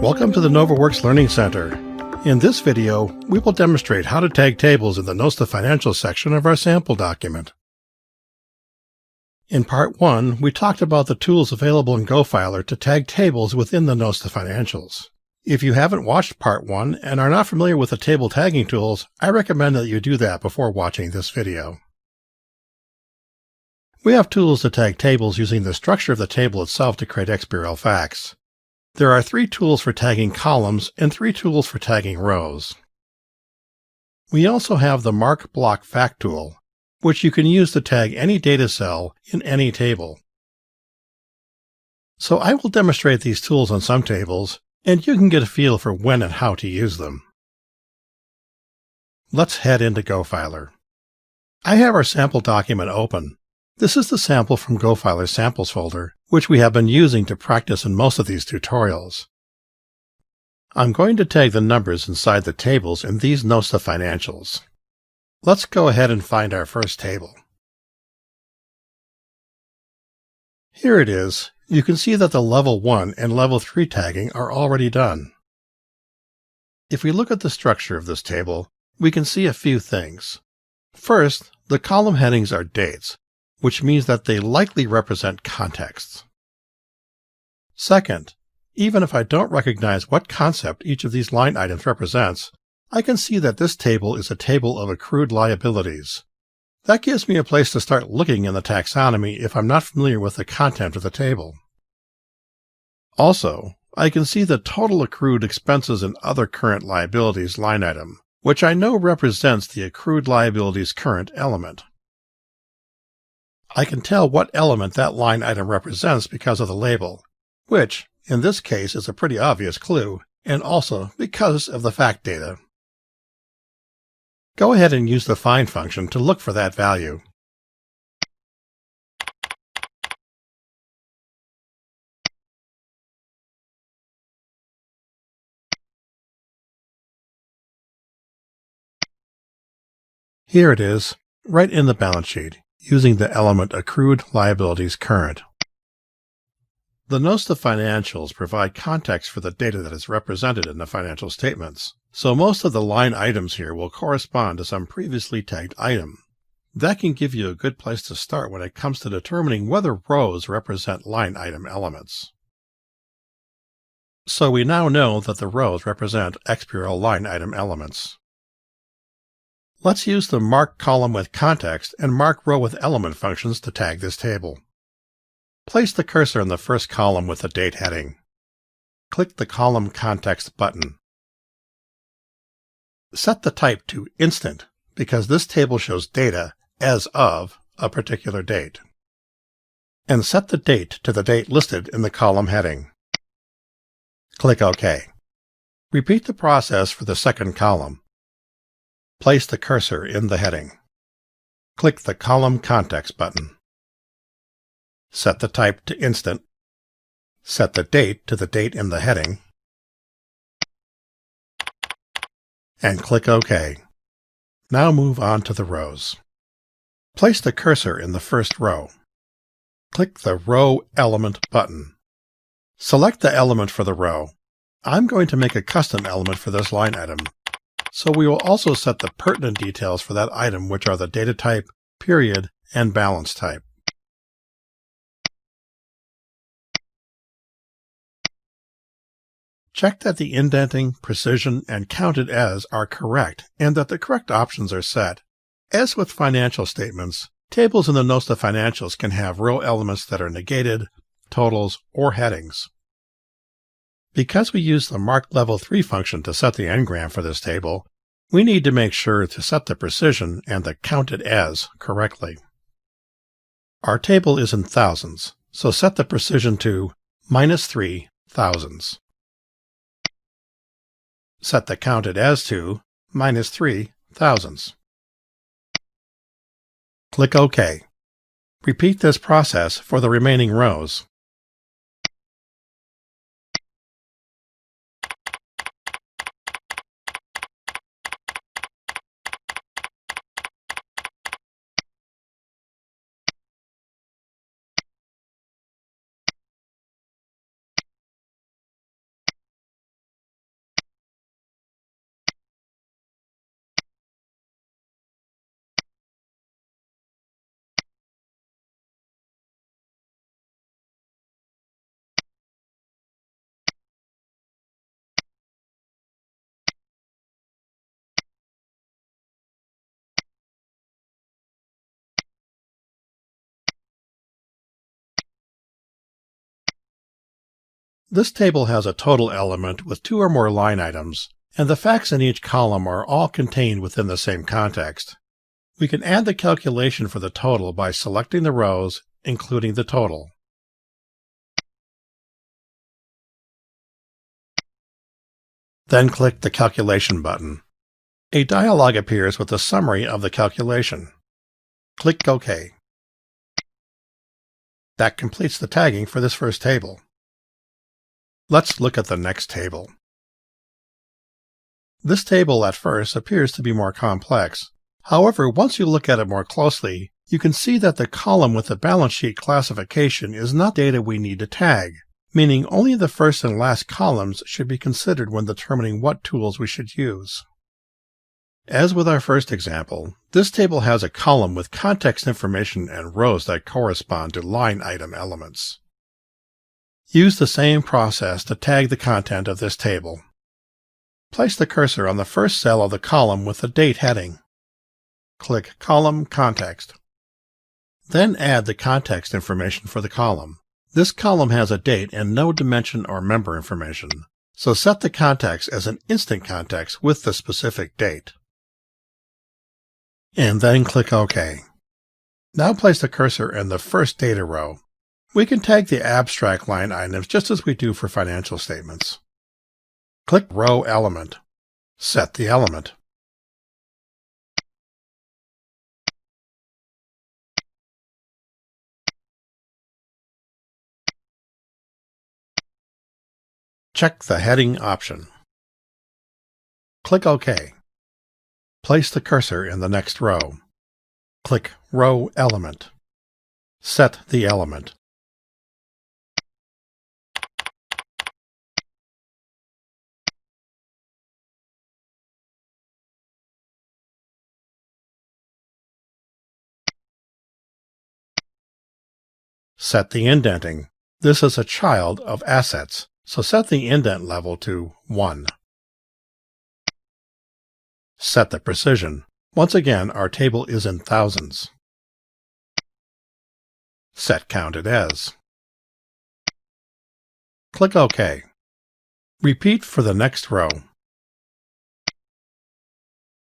Welcome to the Novaworks Learning Center. In this video, we will demonstrate how to tag tables in the Notes to Financials section of our sample document. In Part 1, we talked about the tools available in GoFiler to tag tables within the Notes to Financials. If you haven't watched Part 1 and are not familiar with the table tagging tools, I recommend that you do that before watching this video. We have tools to tag tables using the structure of the table itself to create XBRL facts. There are 3 tools for tagging columns and 3 tools for tagging rows. We also have the Mark Block Fact tool, which you can use to tag any data cell in any table. So I will demonstrate these tools on some tables, and you can get a feel for when and how to use them. Let's head into GoFiler. I have our sample document open. This is the sample from GoFiler's Samples folder, which we have been using to practice in most of these tutorials. I'm going to tag the numbers inside the tables in these Notes to Financials. Let's go ahead and find our first table. Here it is. You can see that the Level 1 and Level 3 tagging are already done. If we look at the structure of this table, we can see a few things. First, the column headings are dates, which means that they likely represent contexts. Second, even if I don't recognize what concept each of these line items represents, I can see that this table is a table of accrued liabilities. That gives me a place to start looking in the taxonomy if I'm not familiar with the content of the table. Also, I can see the total accrued expenses and other current liabilities line item, which I know represents the accrued liabilities current element. I can tell what element that line item represents because of the label, which, in this case, is a pretty obvious clue, and also because of the fact data. Go ahead and use the find function to look for that value. Here it is, right in the balance sheet, using the element Accrued Liabilities Current. The Notes to Financials provide context for the data that is represented in the financial statements, so most of the line items here will correspond to some previously tagged item. That can give you a good place to start when it comes to determining whether rows represent line item elements. So we now know that the rows represent XBRL line item elements. Let's use the Mark Column with Context and Mark Row with Element functions to tag this table. Place the cursor in the first column with the date heading. Click the Column Context button. Set the type to Instant because this table shows data as of a particular date. And set the date to the date listed in the column heading. Click OK. Repeat the process for the second column. Place the cursor in the heading. Click the Column Context button. Set the type to Instant. Set the date to the date in the heading. And click OK. Now move on to the rows. Place the cursor in the first row. Click the Row Element button. Select the element for the row. I'm going to make a custom element for this line item, so we will also set the pertinent details for that item, which are the data type, period, and balance type. Check that the indenting, precision, and counted as are correct and that the correct options are set. As with financial statements, tables in the Notes to Financials can have row elements that are negated, totals, or headings. Because we use the Mark Level 3 function to set the Engram for this table, we need to make sure to set the precision and the counted as correctly. Our table is in thousands, so set the precision to -3 thousands. Set the counted as to -3 thousands. Click OK. Repeat this process for the remaining rows. This table has a total element with 2 or more line items, and the facts in each column are all contained within the same context. We can add the calculation for the total by selecting the rows, including the total. Then click the Calculation button. A dialog appears with a summary of the calculation. Click OK. That completes the tagging for this first table. Let's look at the next table. This table at first appears to be more complex. However, once you look at it more closely, you can see that the column with the balance sheet classification is not data we need to tag, meaning only the first and last columns should be considered when determining what tools we should use. As with our first example, this table has a column with context information and rows that correspond to line item elements. Use the same process to tag the content of this table. Place the cursor on the first cell of the column with the date heading. Click Column Context. Then add the context information for the column. This column has a date and no dimension or member information, so set the context as an instant context with the specific date. And then click OK. Now place the cursor in the first data row. We can tag the abstract line items just as we do for financial statements. Click Row Element. Set the element. Check the heading option. Click OK. Place the cursor in the next row. Click Row Element. Set the element. Set the indenting. This is a child of assets, so set the indent level to 1. Set the precision. Once again, our table is in thousands. Set counted as. Click OK. Repeat for the next row.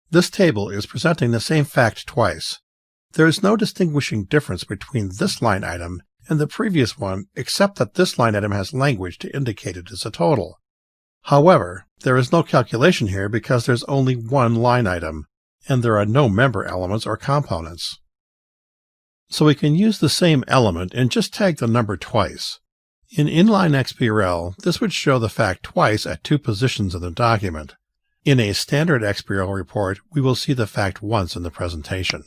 This table is presenting the same fact twice. There is no distinguishing difference between this line item and the previous one except that this line item has language to indicate it as a total. However, there is no calculation here because there's only one line item, and there are no member elements or components. So we can use the same element and just tag the number twice. In inline XBRL, this would show the fact twice at 2 positions in the document. In a standard XBRL report, we will see the fact once in the presentation.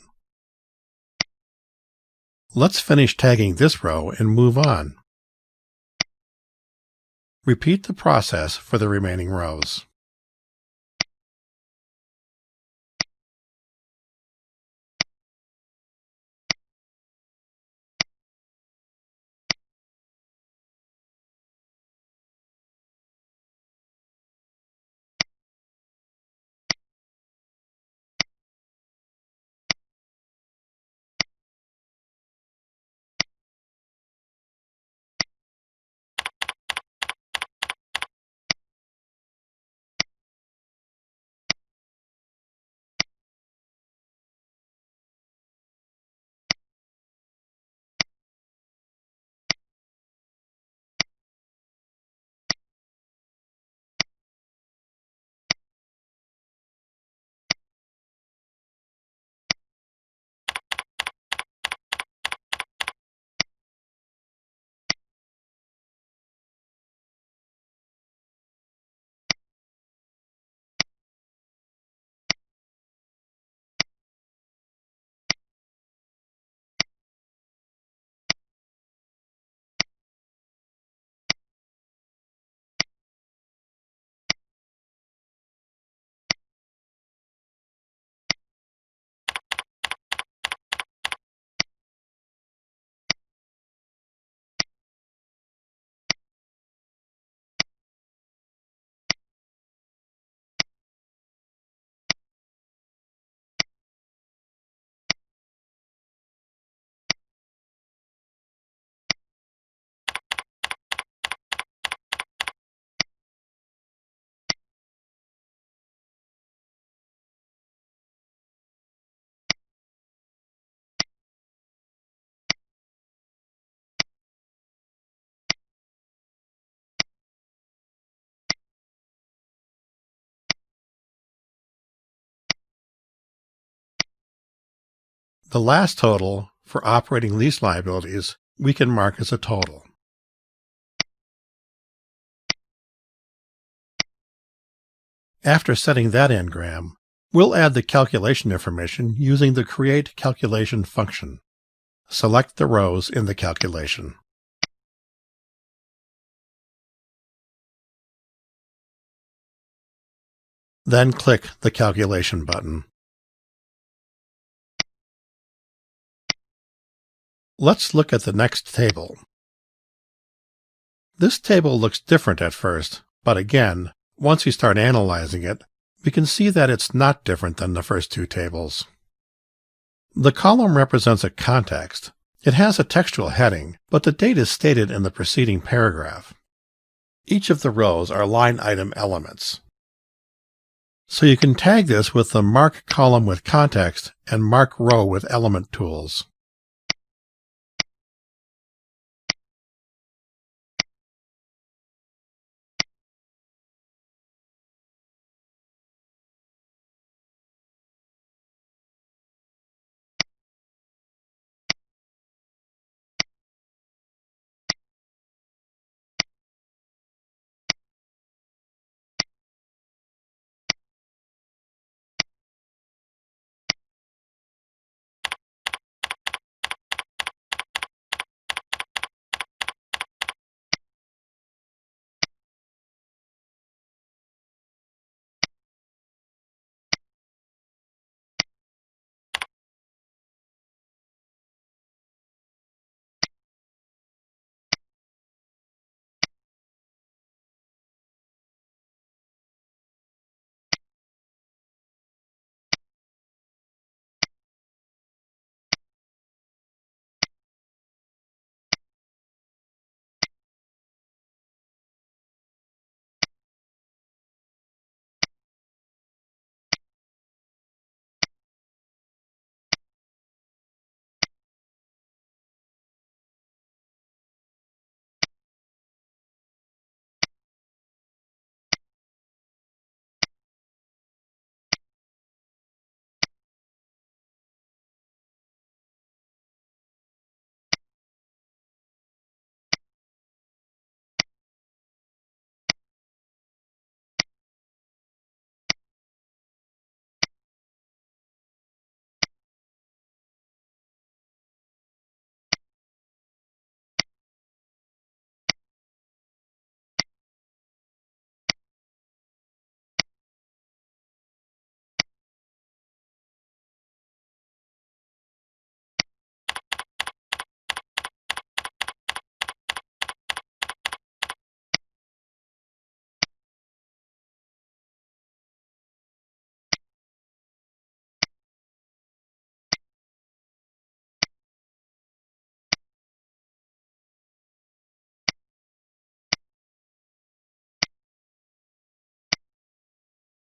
Let's finish tagging this row and move on. Repeat the process for the remaining rows. The last total for operating lease liabilities we can mark as a total. After setting that Engram, we'll add the calculation information using the Create Calculation function. Select the rows in the calculation. Then click the Calculation button. Let's look at the next table. This table looks different at first, but again, once you start analyzing it, we can see that it's not different than the first two tables. The column represents a context. It has a textual heading, but the date is stated in the preceding paragraph. Each of the rows are line item elements. So you can tag this with the Mark Column with Context and Mark Row with Element tools.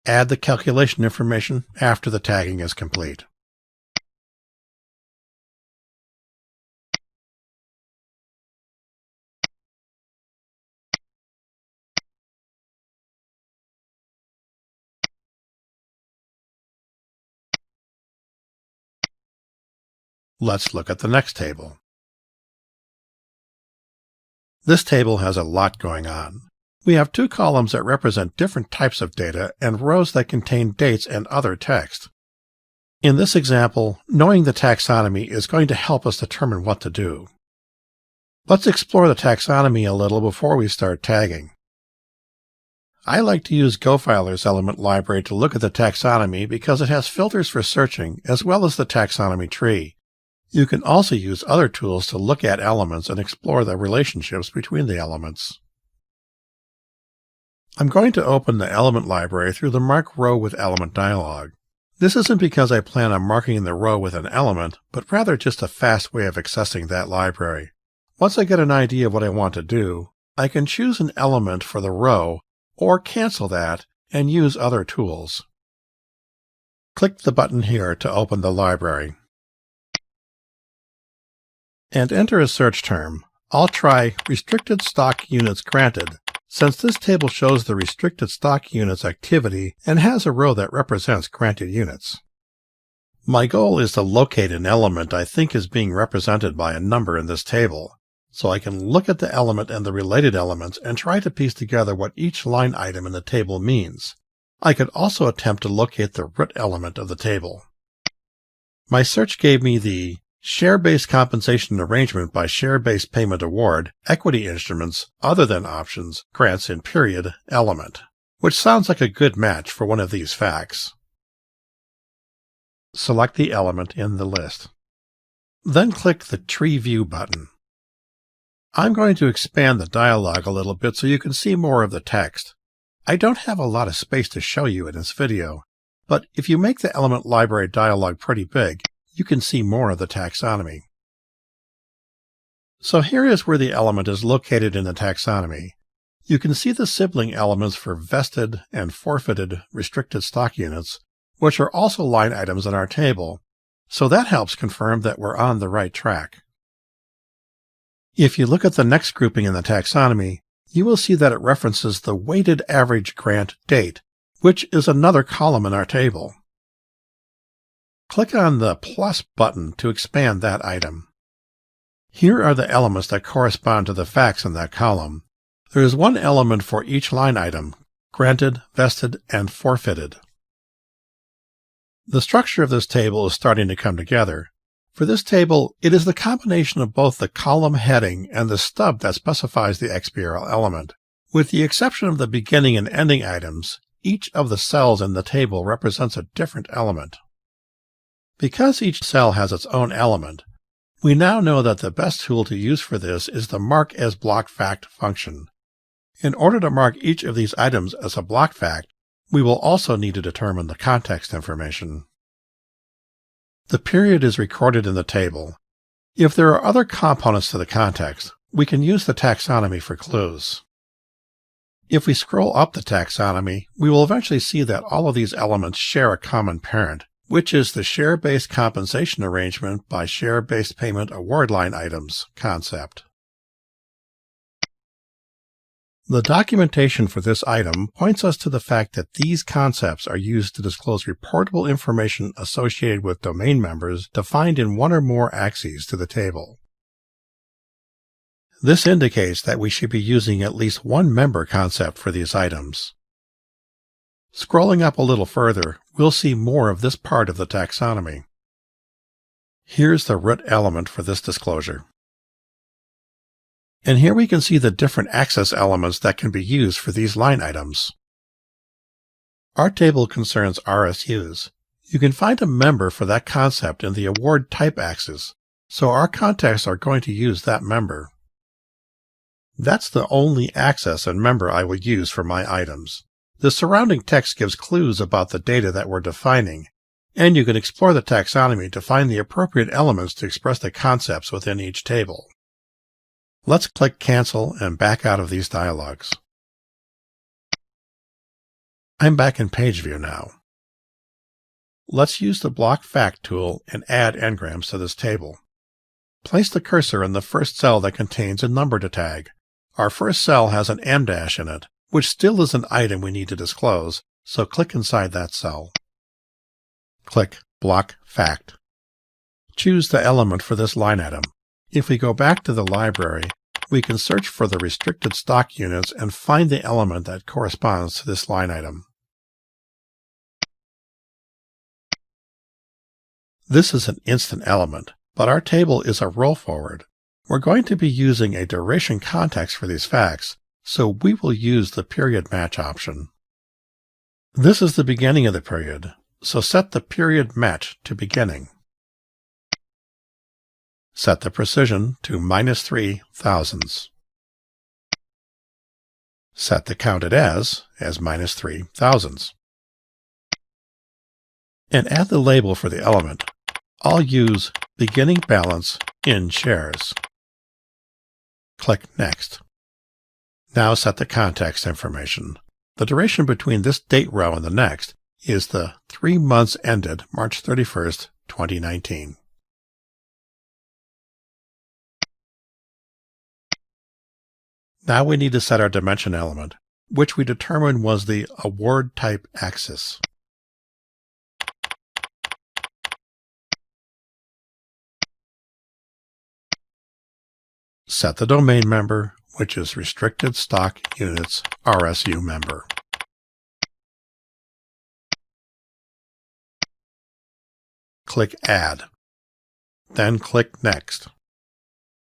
Add the calculation information after the tagging is complete. Let's look at the next table. This table has a lot going on. We have two columns that represent different types of data and rows that contain dates and other text. In this example, knowing the taxonomy is going to help us determine what to do. Let's explore the taxonomy a little before we start tagging. I like to use GoFiler's element library to look at the taxonomy because it has filters for searching as well as the taxonomy tree. You can also use other tools to look at elements and explore the relationships between the elements. I'm going to open the element library through the Mark Row with Element dialog. This isn't because I plan on marking the row with an element, but rather just a fast way of accessing that library. Once I get an idea of what I want to do, I can choose an element for the row or cancel that and use other tools. Click the button here to open the library. And enter a search term. I'll try Restricted Stock Units Granted, since this table shows the restricted stock units activity and has a row that represents granted units. My goal is to locate an element I think is being represented by a number in this table, so I can look at the element and the related elements and try to piece together what each line item in the table means. I could also attempt to locate the root element of the table. My search gave me the Share-Based Compensation Arrangement by Share-Based Payment Award, Equity Instruments, Other Than Options, Grants in Period element, which sounds like a good match for one of these facts. Select the element in the list. Then click the Tree View button. I'm going to expand the dialog a little bit so you can see more of the text. I don't have a lot of space to show you in this video, but if you make the element library dialog pretty big, you can see more of the taxonomy. So here is where the element is located in the taxonomy. You can see the sibling elements for vested and forfeited restricted stock units, which are also line items in our table, so that helps confirm that we're on the right track. If you look at the next grouping in the taxonomy, you will see that it references the weighted average grant date, which is another column in our table. Click on the plus button to expand that item. Here are the elements that correspond to the facts in that column. There is one element for each line item: granted, vested, and forfeited. The structure of this table is starting to come together. For this table, it is the combination of both the column heading and the stub that specifies the XBRL element. With the exception of the beginning and ending items, each of the cells in the table represents a different element. Because each cell has its own element, we now know that the best tool to use for this is the Mark as Block Fact function. In order to mark each of these items as a block fact, we will also need to determine the context information. The period is recorded in the table. If there are other components to the context, we can use the taxonomy for clues. If we scroll up the taxonomy, we will eventually see that all of these elements share a common parent, which is the Share-Based Compensation Arrangement by Share-Based Payment Award line items concept. The documentation for this item points us to the fact that these concepts are used to disclose reportable information associated with domain members defined in one or more axes to the table. This indicates that we should be using at least one member concept for these items. Scrolling up a little further, we'll see more of this part of the taxonomy. Here's the root element for this disclosure. And here we can see the different access elements that can be used for these line items. Our table concerns RSUs. You can find a member for that concept in the award type axis, so our contexts are going to use that member. That's the only access and member I will use for my items. The surrounding text gives clues about the data that we're defining, and you can explore the taxonomy to find the appropriate elements to express the concepts within each table. Let's click Cancel and back out of these dialogues. I'm back in page view now. Let's use the Block Fact tool and add engrams to this table. Place the cursor in the first cell that contains a number to tag. Our first cell has an M- in it, which still is an item we need to disclose, so click inside that cell. Click Block Fact. Choose the element for this line item. If we go back to the library, we can search for the restricted stock units and find the element that corresponds to this line item. This is an instant element, but our table is a roll forward. We're going to be using a duration context for these facts, so we will use the period match option. This is the beginning of the period, so set the period match to beginning. Set the precision to -3 thousandths. Set the counted as -3 thousandths. And add the label for the element. I'll use beginning balance in shares. Click Next. Now set the context information. The duration between this date row and the next is the 3 months ended March 31st, 2019. Now we need to set our dimension element, which we determined was the award type axis. Set the domain member, which is Restricted Stock Units RSU member. Click Add. Then click Next.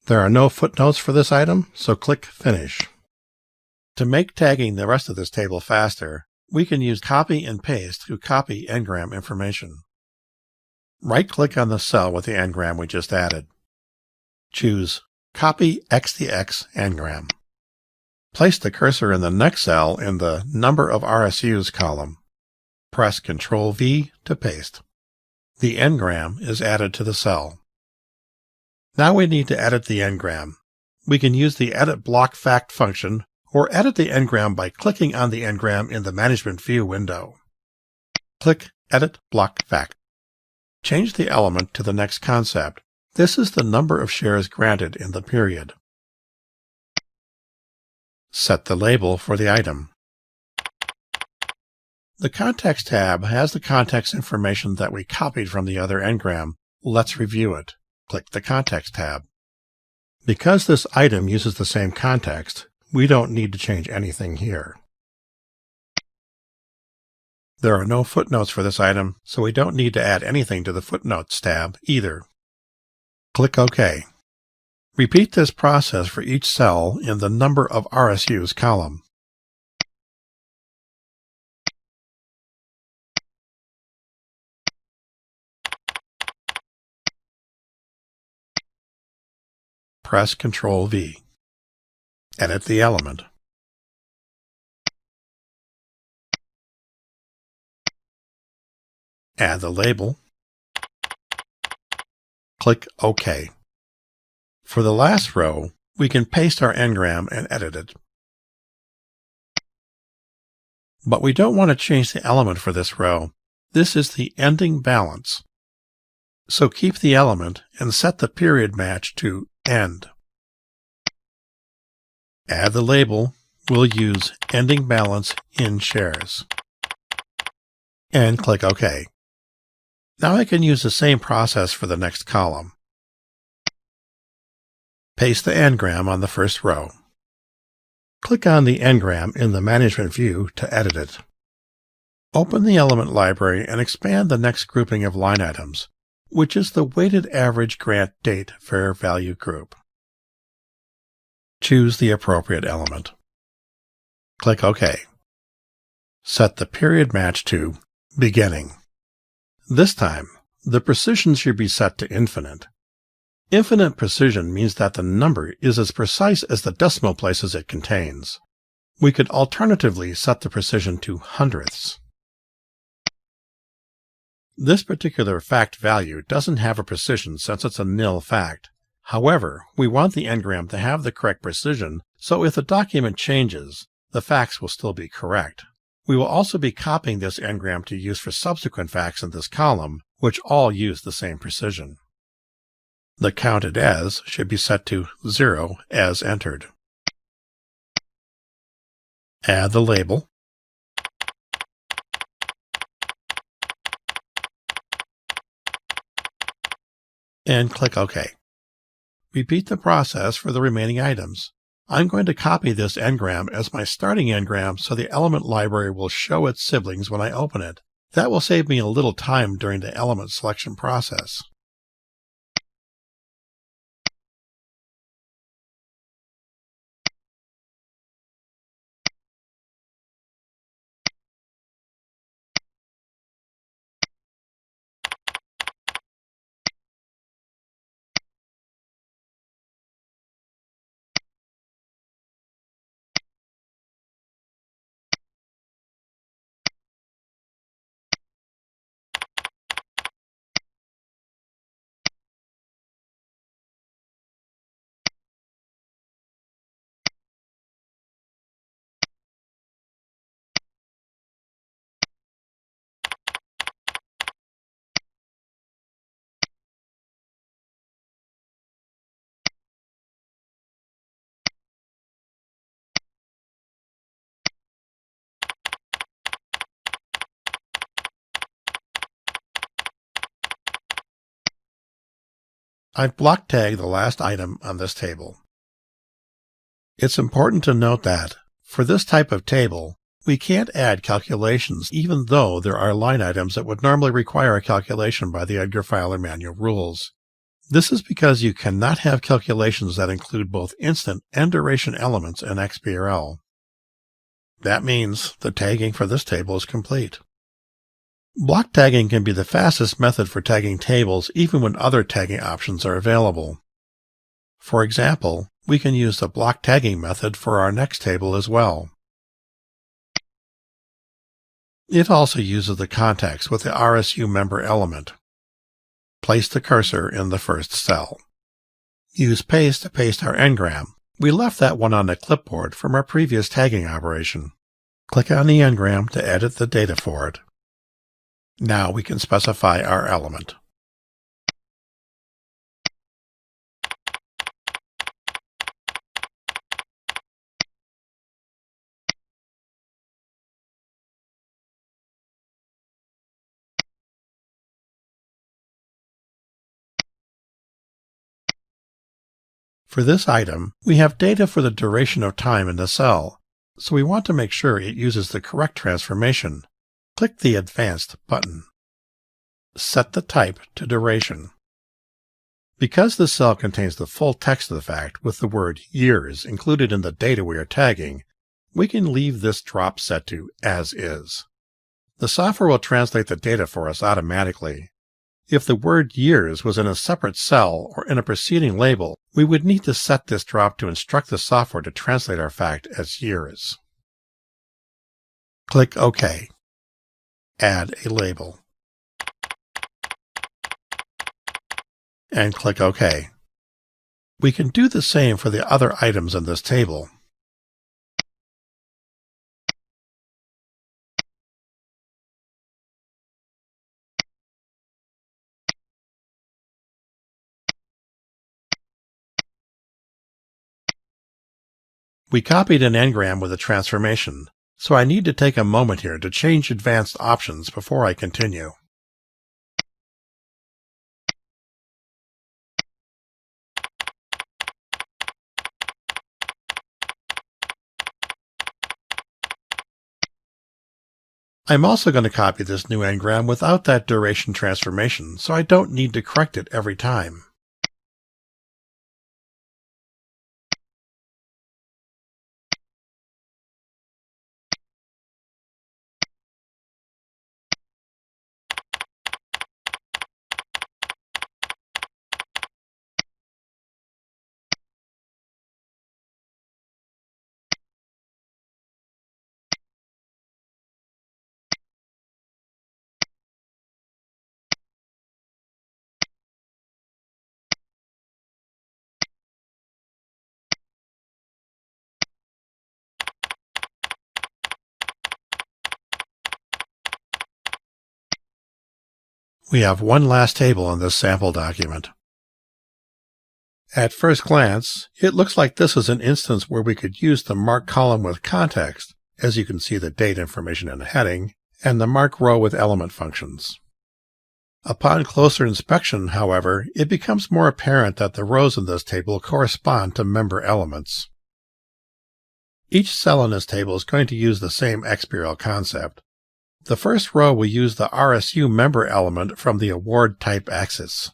There are no footnotes for this item, so click Finish. To make tagging the rest of this table faster, we can use Copy and Paste to copy Engram information. Right-click on the cell with the Engram we just added. Choose Copy XDX Engram. Place the cursor in the next cell in the Number of RSUs column. Press Ctrl-V to paste. The Engram is added to the cell. Now we need to edit the Engram. We can use the Edit Block Fact function or edit the Engram by clicking on the Engram in the Management View window. Click Edit Block Fact. Change the element to the next concept. This is the number of shares granted in the period. Set the label for the item. The Context tab has the context information that we copied from the other Engram. Let's review it. Click the Context tab. Because this item uses the same context, we don't need to change anything here. There are no footnotes for this item, so we don't need to add anything to the Footnotes tab either. Click OK. Repeat this process for each cell in the Number of RSUs column. Press Ctrl-V. Edit the element. Add the label. Click OK. For the last row, we can paste our Engram and edit it. But we don't want to change the element for this row. This is the ending balance. So keep the element and set the period match to End. Add the label. We'll use Ending Balance in Shares. And click OK. Now I can use the same process for the next column. Paste the Engram on the first row. Click on the Engram in the Management View to edit it. Open the element library and expand the next grouping of line items, which is the Weighted Average Grant Date Fair Value group. Choose the appropriate element. Click OK. Set the period match to Beginning. This time, the precision should be set to infinite. Infinite precision means that the number is as precise as the decimal places it contains. We could alternatively set the precision to hundredths. This particular fact value doesn't have a precision since it's a nil fact. However, we want the Engram to have the correct precision, so if the document changes, the facts will still be correct. We will also be copying this Engram to use for subsequent facts in this column, which all use the same precision. The counted as should be set to 0 as entered. Add the label. And click OK. Repeat the process for the remaining items. I'm going to copy this Engram as my starting Engram so the element library will show its siblings when I open it. That will save me a little time during the element selection process. I've block tagged the last item on this table. It's important to note that, for this type of table, we can't add calculations even though there are line items that would normally require a calculation by the Edgar Filer manual rules. This is because you cannot have calculations that include both instant and duration elements in XBRL. That means the tagging for this table is complete. Block tagging can be the fastest method for tagging tables even when other tagging options are available. For example, we can use the block tagging method for our next table as well. It also uses the context with the RSU member element. Place the cursor in the first cell. Use paste to paste our Engram. We left that one on the clipboard from our previous tagging operation. Click on the Engram to edit the data for it. Now we can specify our element. For this item, we have data for the duration of time in the cell, so we want to make sure it uses the correct transformation. Click the Advanced button. Set the type to duration. Because the cell contains the full text of the fact with the word years included in the data we are tagging, we can leave this drop set to As Is. The software will translate the data for us automatically. If the word years was in a separate cell or in a preceding label, we would need to set this drop to instruct the software to translate our fact as years. Click OK. Add a label. And click OK. We can do the same for the other items in this table. We copied an Engram with a transformation, so I need to take a moment here to change advanced options before I continue. I'm also going to copy this new Engram without that duration transformation, so I don't need to correct it every time. We have one last table in this sample document. At first glance, it looks like this is an instance where we could use the mark column with context, as you can see the date information in the heading, and the mark row with element functions. Upon closer inspection, however, it becomes more apparent that the rows in this table correspond to member elements. Each cell in this table is going to use the same XBRL concept. The first row will use the RSU member element from the award type axis.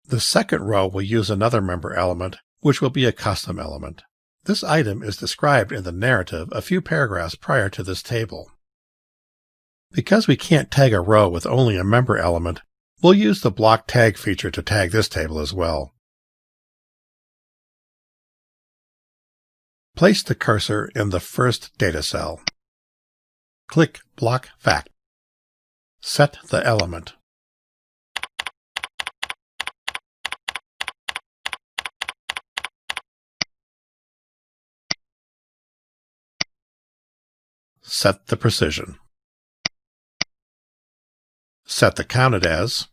The second row will use another member element, which will be a custom element. This item is described in the narrative a few paragraphs prior to this table. Because we can't tag a row with only a member element, we'll use the block tag feature to tag this table as well. Place the cursor in the first data cell. Click Block Fact. Set the element. Set the precision. Set the counted as.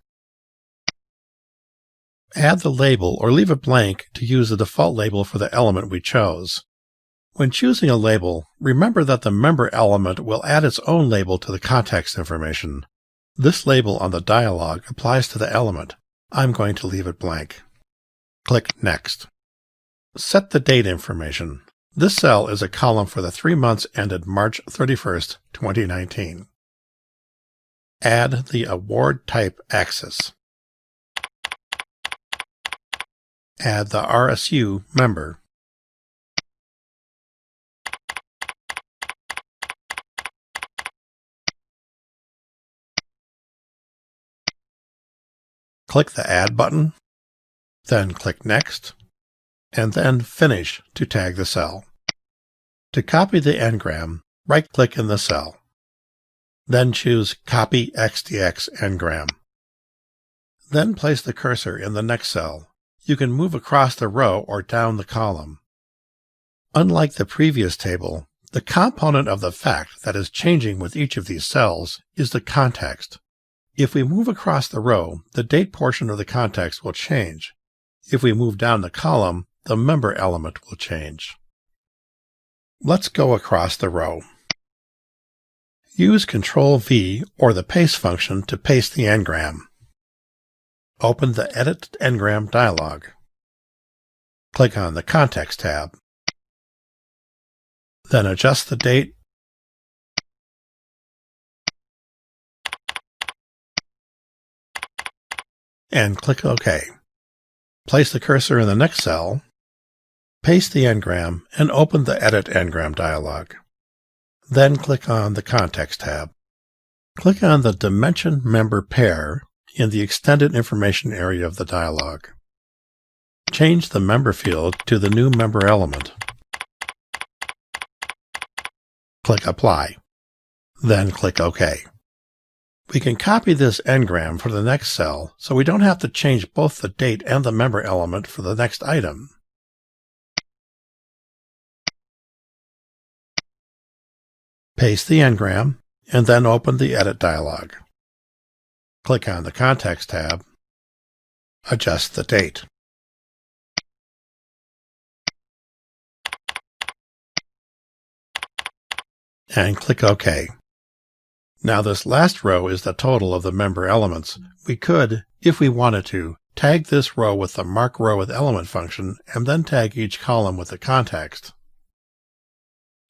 Add the label or leave it blank to use the default label for the element we chose. When choosing a label, remember that the member element will add its own label to the context information. This label on the dialog applies to the element. I'm going to leave it blank. Click Next. Set the date information. This cell is a column for the 3 months ended March 31st, 2019. Add the award type axis. Add the RSU member. Click the Add button, then click Next, and then Finish to tag the cell. To copy the engram, right-click in the cell. Then choose Copy XDX Engram. Then place the cursor in the next cell. You can move across the row or down the column. Unlike the previous table, the component of the fact that is changing with each of these cells is the context. If we move across the row, the date portion of the context will change. If we move down the column, the member element will change. Let's go across the row. Use Ctrl-V or the paste function to paste the engram. Open the Edit Engram dialog. Click on the Context tab. Then adjust the date and click OK. Place the cursor in the next cell, paste the engram, and open the Edit Engram dialog. Then click on the Context tab. Click on the Dimension Member Pair in the Extended Information area of the dialog. Change the member field to the new member element. Click Apply. Then click OK. We can copy this engram for the next cell, so we don't have to change both the date and the member element for the next item. Paste the engram, and then open the Edit dialog. Click on the Context tab. Adjust the date. And click OK. Now this last row is the total of the member elements. We could, if we wanted to, tag this row with the Mark Row with Element function and then tag each column with the context.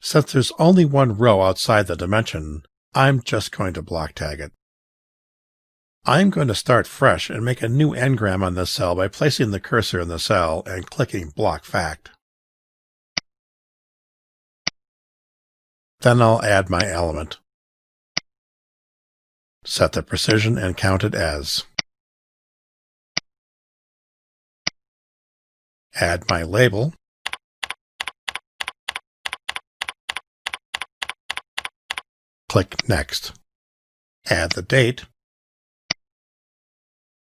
Since there's only one row outside the dimension, I'm just going to block tag it. I'm going to start fresh and make a new engram on this cell by placing the cursor in the cell and clicking Block Fact. Then I'll add my element. Set the precision and count it as. Add my label. Click Next. Add the date.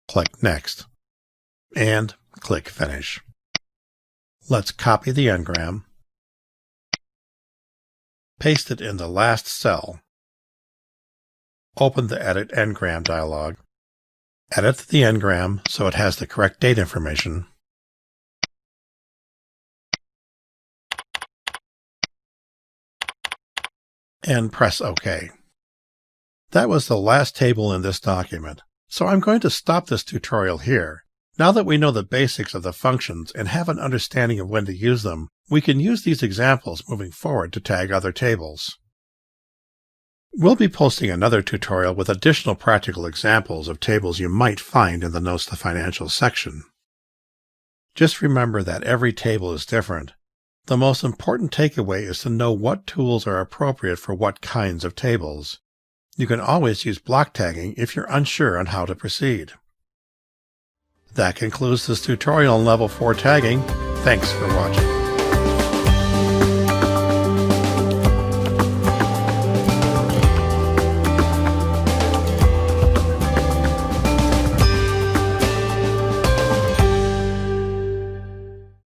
Click Next. And click Finish. Let's copy the engram. Paste it in the last cell. Open the Edit Engram dialog. Edit the engram so it has the correct date information. And press OK. That was the last table in this document, so I'm going to stop this tutorial here. Now that we know the basics of the functions and have an understanding of when to use them, we can use these examples moving forward to tag other tables. We'll be posting another tutorial with additional practical examples of tables you might find in the Notes to Financials section. Just remember that every table is different. The most important takeaway is to know what tools are appropriate for what kinds of tables. You can always use block tagging if you're unsure on how to proceed. That concludes this tutorial on Level 4 tagging. Thanks for watching.